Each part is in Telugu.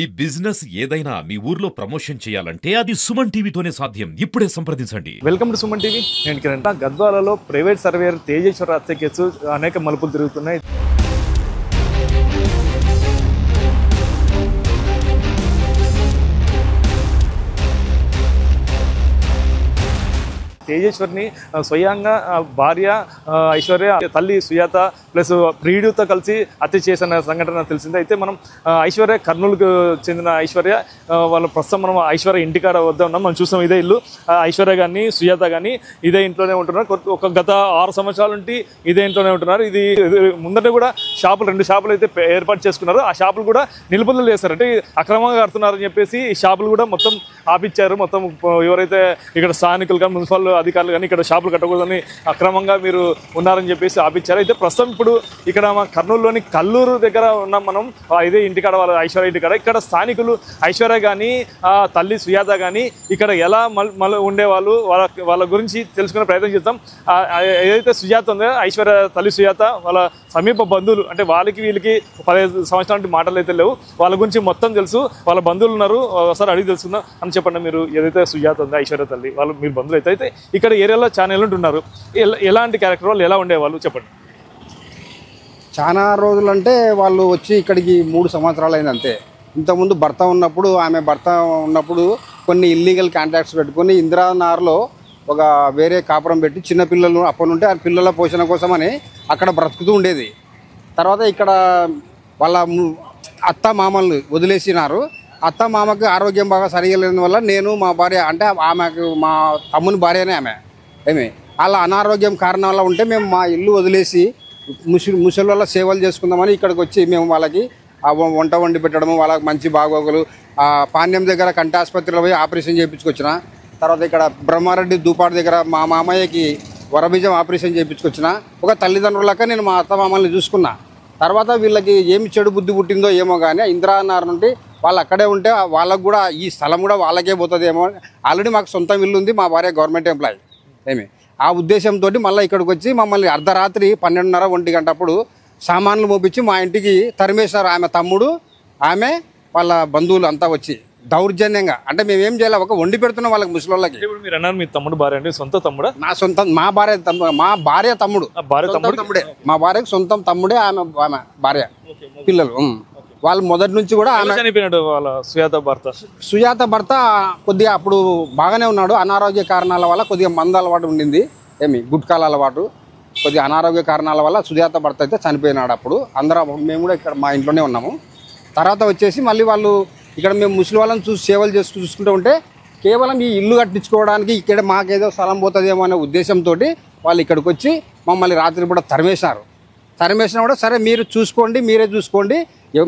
ఈ బిజినెస్ ఏదైనా మీ ఊర్లో ప్రమోషన్ చేయాలంటే అది సుమన్ టీవీతోనే సాధ్యం. ఇప్పుడే సంప్రదించండి. Welcome to Suman TV. నేను కిరణ్. గద్వాలలో ప్రైవేట్ సర్వేయర్ తేజేశ్వర హత్య కేసు అనేక మలుపులు తిరుగుతున్నాయి. తేజేశ్వర్ని స్వయంగా భార్య ఐశ్వర్య, తల్లి సుజాత ప్లస్ ప్రియుడితో కలిసి హత్య చేసిన సంఘటన తెలిసింది. అయితే మనం ఐశ్వర్య కర్నూలుకు చెందిన ఐశ్వర్య వాళ్ళ ప్రస్తుతం మనం ఐశ్వర్య ఇంటికాడ వద్ద ఉన్నాం. మనం చూస్తాం ఇదే ఇల్లు. ఐశ్వర్య కానీ సుజాత కానీ ఇదే ఇంట్లోనే ఉంటున్నారు. ఒక గత 6 సంవత్సరాల నుండి ఇదే ఇంట్లోనే ఉంటున్నారు. ఇది ముందట కూడా రెండు షాపులు అయితే ఏర్పాటు చేసుకున్నారు. ఆ షాపులు కూడా నిలుపుదల చేస్తారు. అంటే అక్రమంగా కడుతున్నారని చెప్పేసి ఈ షాపులు కూడా మొత్తం ఆపిచ్చారు. మొత్తం ఎవరైతే ఇక్కడ స్థానికులు కానీ మున్సిపల్ అధికారులు కానీ ఇక్కడ షాపులు కట్టకూడదని అక్రమంగా మీరు ఉన్నారని చెప్పేసి ఆపిచ్చారు. అయితే ప్రస్తుతం ఇప్పుడు ఇక్కడ కర్నూలులోని కల్లూరు దగ్గర ఉన్నాం మనం. ఇదే ఇంటికాడ వాళ్ళ ఐశ్వర్య ఇంటికాడ. ఇక్కడ స్థానికులు ఐశ్వర్య కానీ తల్లి సుజాత కానీ ఇక్కడ ఎలా ఉండేవాళ్ళు వాళ్ళ గురించి తెలుసుకునే ప్రయత్నం చేద్దాం. ఏదైతే సుజాత ఉందో ఐశ్వర్య తల్లి సుజాత వాళ్ళ సమీప బంధువులు, అంటే వీళ్ళకి 15 సంవత్సరాల నుండి మాటలు అయితే లేవు. వాళ్ళ గురించి మొత్తం తెలుసు. వాళ్ళ బంధువులు ఉన్నారు, ఒకసారి అడిగి తెలుసుకుందాం. అని చెప్పండి, మీరు ఏదైతే సుజాత ఉందో ఐశ్వర్య తల్లి వాళ్ళు మీరు బంధువులు అయితే ఇక్కడ ఏరియాలో ఛానల్ ఉంటున్నారు. ఎలాంటి క్యారెక్టర్ వాళ్ళు, ఎలా ఉండేవాళ్ళు చెప్పండి. చాలా రోజులంటే వాళ్ళు వచ్చి ఇక్కడికి 3 సంవత్సరాలు అయింది అంతే. ఇంతకుముందు భర్త ఉన్నప్పుడు కొన్ని ఇల్లీగల్ కాంట్రాక్ట్స్ పెట్టుకొని ఇందిరానగర్లో ఒక వేరే కాపురం పెట్టి చిన్నపిల్లలు అప్పటి నుండి ఆ పిల్లల పోషణ కోసమని అక్కడ బ్రతుకుతూ ఉండేది. తర్వాత ఇక్కడ వాళ్ళ అత్త మామల్ని వదిలేసినారు. అత్త మామకు ఆరోగ్యం బాగా సరిగా లేని వల్ల నేను మా భార్య, అంటే ఆమెకు మా తమ్ముని భార్యనే ఏమి అలా అనారోగ్యం కారణం వల్ల ఉంటే మేము మా ఇల్లు వదిలేసి ముసలి వల్ల సేవలు చేసుకుందామని ఇక్కడికి వచ్చి మేము వాళ్ళకి వంట వండి పెట్టడము, వాళ్ళకి మంచి బాగోగులు, పాణ్యం దగ్గర కంటి ఆసుపత్రిలో పోయి ఆపరేషన్ చేయించుకొచ్చిన. తర్వాత ఇక్కడ బ్రహ్మారెడ్డి దూపాడు దగ్గర మా మామయ్యకి వరబీజం ఆపరేషన్ చేయించుకొచ్చిన. ఒక తల్లిదండ్రులక నేను మా అత్త మామల్ని చూసుకున్నా. తర్వాత వీళ్ళకి ఏమి చెడు బుద్ధి పుట్టిందో ఏమో కానీ ఇందిరానగర్ నుండి వాళ్ళు అక్కడే ఉంటే వాళ్ళకు కూడా ఈ స్థలం కూడా వాళ్ళకే పోతుందేమో. ఆల్రెడీ మాకు సొంతం ఇల్లు ఉంది, మా భార్య గవర్నమెంట్ ఎంప్లాయీ ఆ ఉద్దేశంతో మళ్ళీ ఇక్కడికి వచ్చి మమ్మల్ని అర్ధరాత్రి 12:30, 1 గంట అప్పుడు సామాన్లు మోపించి మా ఇంటికి తరిమేశారు. ఆమె తమ్ముడు, ఆమె వాళ్ళ బంధువులు అంతా వచ్చి దౌర్జన్యంగా. అంటే మేమేం చేయాలి, ఒక వండి పెడుతున్నాం వాళ్ళకి ముసలోళ్ళకి. మీరు అన్నారు మీ తమ్ముడు భార్య అంటే సొంత తమ్ముడా? మా భార్య తమ్ముడే. మా భార్యకు సొంతం తమ్ముడే ఆమె భార్య, పిల్లలు. వాళ్ళు మొదటి నుంచి కూడా ఆమె చనిపోయినాడు. వాళ్ళ సుజాత భర్త కొద్దిగా అప్పుడు బాగానే ఉన్నాడు. అనారోగ్య కారణాల వల్ల కొద్దిగా మందు అలవాటు ఉండింది, గుట్కాల అలవాటు. కొద్దిగా అనారోగ్య కారణాల వల్ల సుజాత భర్త అయితే చనిపోయినాడు. అప్పుడు మేము కూడా ఇక్కడ మా ఇంట్లోనే ఉన్నాము. తర్వాత వచ్చేసి మళ్ళీ వాళ్ళు ఇక్కడ మేము ముసలి వాళ్ళని సేవలు చూసుకుంటూ ఉంటే కేవలం ఈ ఇల్లు కట్టించుకోవడానికి ఇక్కడ మాకేదో స్థలం పోతుందేమో అనే ఉద్దేశంతో వాళ్ళు ఇక్కడికి వచ్చి మమ్మల్ని రాత్రి కూడా తరిమేసినా కూడా సరే మీరే చూసుకోండి,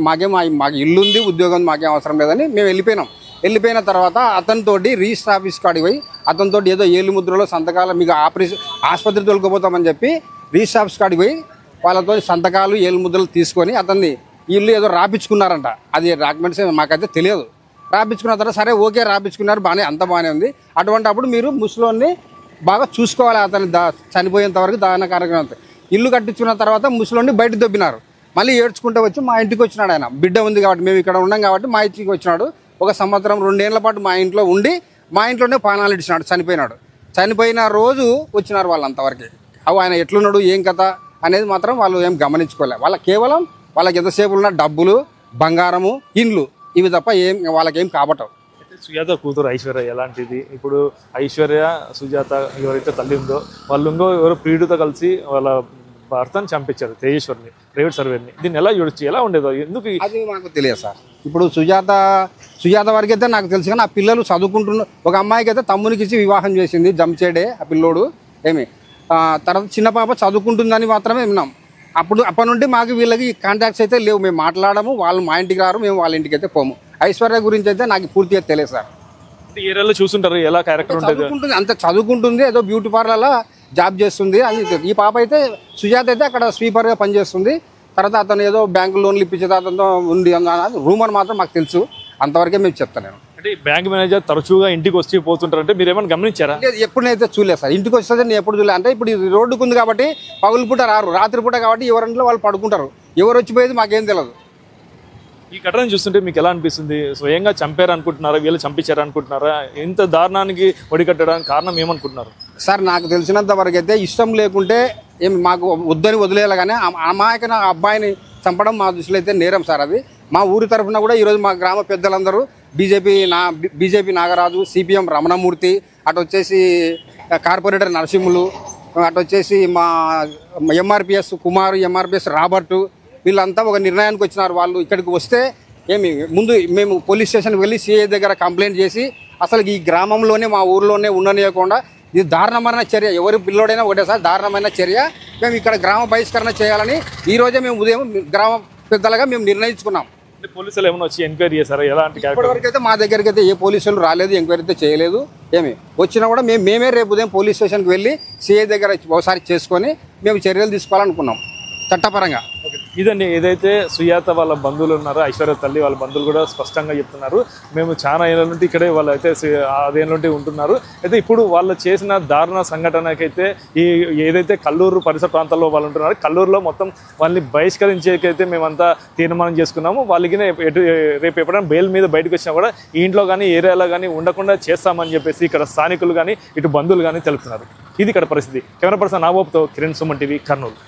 మాకు ఇల్లు ఉంది, ఉద్యోగం మాకేం అవసరం లేదని మేము వెళ్ళిపోయిన తర్వాత అతనితోటి రిజిస్టర్ ఆఫీస్ కాడికి పోయి అతనితోటి ఏదో ఏలు ముద్రలో సంతకాలు మీకు ఆసుపత్రి తొలగిపోతామని చెప్పి రిజిస్టర్ ఆఫీస్ కాడికి పోయి వాళ్ళతో సంతకాలు ఏలు ముద్రలు తీసుకొని అతన్ని ఇల్లు ఏదో రాపించుకున్నారంట. అది డాక్యుమెంట్స్ మాకైతే తెలియదు. రాపించుకున్న తర్వాత సరే ఓకే రాపించుకున్నారు, అంత బాగానే ఉంది. అటువంటిప్పుడు మీరు ముసలోని బాగా చూసుకోవాలి. అతను చనిపోయేంత వరకు దాన కార్యక్రమం. ఇల్లు కట్టించుకున్న తర్వాత ముసలోని బయట దొబ్బినారు. మళ్ళీ ఏడ్చుకుంటూ వచ్చి మా ఇంటికి వచ్చినాడు. ఆయన బిడ్డ ఉంది కాబట్టి మేము ఇక్కడ ఉన్నాం కాబట్టి మా ఇంటికి వచ్చినాడు. 1 సంవత్సరం 2 ఏళ్ల పాటు మా ఇంట్లో ఉండి మా ఇంట్లోనే పానాలు ఇచ్చినాడు. చనిపోయిన రోజు వచ్చినారు వాళ్ళు. అంతవరకు ఆయన ఎట్లున్నాడు ఏం కథ అనేది మాత్రం వాళ్ళు ఏం గమనించుకోలే. కేవలం వాళ్ళకి ఎంతసేపు ఉన్న డబ్బులు, బంగారము, ఇండ్లు, ఇవి తప్ప వాళ్ళకేం కాబట్టవు. సుజాత కూతురు ఐశ్వర్య ఎలాంటిది? ఇప్పుడు ఐశ్వర్య సుజాత ఎవరైతే తల్లి ఉందో వాళ్ళు ఎవరో ప్రియుడితో కలిసి వాళ్ళ భర్తను చంపించారు, తేజేశ్వర్ని, ప్రైవేట్ సర్వేర్ని. దీన్ని ఎలా చూడొచ్చు, ఎలా ఉండేదో ఎందుకు అది మాకు తెలియదు సార్. ఇప్పుడు సుజాత వరకు అయితే నాకు తెలుసు. కానీ ఆ పిల్లలు చదువుకుంటున్న ఒక అమ్మాయికి అయితే తమ్మునికి ఇచ్చి వివాహం చేసింది, జంచేడే ఆ పిల్లోడు. తర్వాత చిన్న పాప చదువుకుంటుందని మాత్రమే విన్నాం. అప్పటి నుండి మాకు వీళ్ళకి కాంటాక్ట్స్ అయితే లేవు. మేము మాట్లాడము, వాళ్ళు మా ఇంటికి రారు, మేము వాళ్ళ ఇంటికి అయితే పోము. ఐశ్వర్య గురించి అయితే నాకు పూర్తిగా తెలియదు సార్. ఏరియాలో చూస్తుంటారు ఎలా క్యారెక్టర్ ఉంటుంది, అంత చదువుకుంటుంది, ఏదో బ్యూటీ పార్లర్లో జాబ్ చేస్తుంది అని. ఈ పాప అయితే సుజాత అయితే అక్కడ స్వీపర్గా పనిచేస్తుంది. తర్వాత అతను ఏదో బ్యాంకు లోన్లు ఇప్పించేది అతనితో ఉంది రూమర్ మాత్రం మాకు తెలుసు. అంతవరకే మేము చెప్తాను. నేను అంటే బ్యాంక్ మేనేజర్ తరచుగా ఇంటికి వచ్చి పోతుంటారంటే మీరు ఏమైనా గమనించారా? ఎప్పుడైతే చూడలేదు సార్. ఇంటికి వస్తుంది నేను ఎప్పుడు చూడలేదు. అంటే ఇప్పుడు ఇది రోడ్డుకు ఉంది కాబట్టి పగులు పూట రారు, రాత్రి పూట కాబట్టి ఎవరింట్లో వాళ్ళు పడుకుంటారు. ఎవరు వచ్చిపోయేది మాకేం తెలియదు. ఈ ఘటన చూస్తుంటే మీకు ఎలా అనిపిస్తుంది? స్వయంగా చంపారు అనుకుంటున్నారా, వీళ్ళు చంపించారు అనుకుంటున్నారా? ఇంత దారుణానికి ఒడికట్టడానికి కారణం ఏమనుకుంటున్నారు? సార్ నాకు తెలిసినంత వరకు అయితే ఇష్టం లేకుంటే ఏమి మాకు వద్దని వదిలేయాలి, కానీ అమాయకన అబ్బాయిని చంపడం మా దృష్టిలో అయితే నేరం సార్. అది మా ఊరి తరఫున కూడా ఈరోజు మా గ్రామ పెద్దలందరూ బీజేపీ నాగరాజు, సిపిఎం రమణమూర్తి, అటు వచ్చేసి కార్పొరేటర్ నరసింహులు, అటు వచ్చేసి మా ఎంఆర్పిఎస్ కుమారు, ఎంఆర్పిఎస్ రాబర్టు, వీళ్ళంతా ఒక నిర్ణయానికి వచ్చినారు. వాళ్ళు ఇక్కడికి వస్తే ముందు మేము పోలీస్ స్టేషన్కి వెళ్ళి సిఐ దగ్గర కంప్లైంట్ చేసి అసలు ఈ గ్రామంలోనే మా ఊర్లోనే ఉండనియకుండా ఇది దారుణమైన చర్య, ఎవరి పిల్లోడైనా ఒకటే సార్ దారుణమైన చర్య, మేము ఇక్కడ గ్రామ బహిష్కరణ చేయాలని ఈరోజే మేము ఉదయం గ్రామ పెద్దలుగా మేము నిర్ణయించుకున్నాం. పోలీసులు ఏమైనా వచ్చి ఎంక్వైరీ చేశారా? ఎలాంటి ఇప్పటివరకు అయితే మా దగ్గరికి అయితే ఏ పోలీసులు రాలేదు, ఎంక్వైరీ అయితే చేయలేదు. వచ్చినా కూడా మేమే రేపు ఉదయం పోలీస్ స్టేషన్కి వెళ్ళి సిఐ దగ్గర ఒకసారి చేసుకొని మేము చర్యలు తీసుకోవాలనుకున్నాం చట్టపరంగా. ఇదండి ఏదైతే సుజాత వాళ్ళ బంధువులు ఉన్నారో, ఐశ్వర్య తల్లి వాళ్ళ బంధువులు కూడా స్పష్టంగా చెప్తున్నారు, మేము చాలా ఏళ్ళ నుండి ఇక్కడే వాళ్ళు అయితే అదేళ్ళ నుండి ఉంటున్నారు. అయితే ఇప్పుడు వాళ్ళు చేసిన దారుణ సంఘటనకైతే ఏదైతే కల్లూరు పరిసర ప్రాంతాల్లో వాళ్ళు ఉంటున్నారో, కల్లూరులో మొత్తం వాళ్ళని బహిష్కరించేకైతే మేమంతా తీర్మానం చేసుకున్నాము. వాళ్ళకి రేపు ఎప్పుడైనా బెయిల్ మీద బయటకు వచ్చినా కూడా ఈ ఇంట్లో కానీ ఏరియాలో కానీ ఉండకుండా చేస్తామని చెప్పేసి ఇక్కడ స్థానికులు కానీ ఇటు బంధువులు కానీ తెలుపుతున్నారు. ఇది ఇక్కడ పరిస్థితి. కెమెరా పర్సన్ నాగబాబుతో కిరణ్, సుమన్ టీవీ, కర్నూలు.